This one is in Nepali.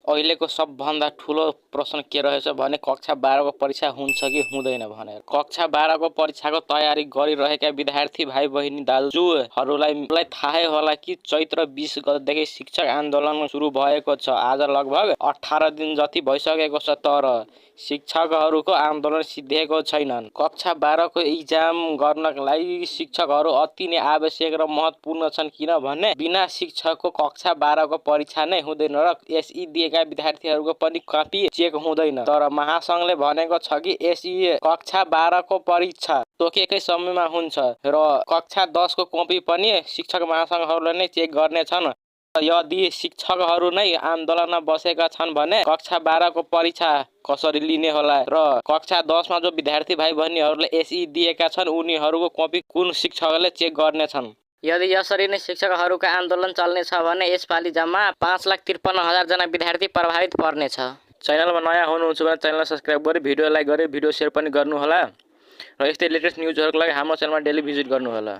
अहिलेको सबभन्दा ठुलो प्रश्न के रहेछ भने कक्षा 12 को परीक्षा हुन्छ कि हुँदैन भनेर। कक्षा 12 को परीक्षाको तयारी गरिरहेका विद्यार्थी भाइ बहिनी दाजुहरूलाई थाहै होला कि चैत्र 20 गतेदेखि शिक्षक आन्दोलन सुरु भएको छ। आज लगभग 18 दिन जति भइसकेको छ, तर शिक्षकहरूको आन्दोलन सिद्धिएको छैनन्। कक्षा 12 को इक्जाम गर्नका लागि शिक्षकहरू अति नै आवश्यक र महत्त्वपूर्ण छन्, किनभने बिना शिक्षकको कक्षा 12 को परीक्षा नै हुँदैन र एसई दिएका विद्यार्थीहरूको पनि कपी चेक हुँदैन। तर महासंघले भनेको छ कि एसई कक्षा 12 को परीक्षा तोकेकै समयमा हुन्छ र कक्षा 10 को कपी पनि शिक्षक महासंघहरूले नै चेक गर्नेछन्। यदि शिक्षकहरू नै आन्दोलनमा बसेका छन् भने कक्षा 12 को परीक्षा कसरी लिने होला र कक्षा 10 मा जो विद्यार्थी भाइ बहिनीहरूले एसई दिएका छन् उनीहरूको कपी कुन शिक्षकले चेक गर्नेछन्। यदि यसरी नै शिक्षकहरूको आन्दोलन चल्नेछ भने यसपालि जम्मा 5,53,000 जना विद्यार्थी प्रभावित पर्नेछ। च्यानलमा नयाँ हुनुहुन्छ भने च्यानललाई सब्स्क्राइब गरी भिडियो लाइक गरी भिडियो शेयर पनि गर्नुहोला र यस्तै लेटेस्ट न्युजहरूको लागि हाम्रो च्यानलमा डेली भिजिट गर्नुहोला।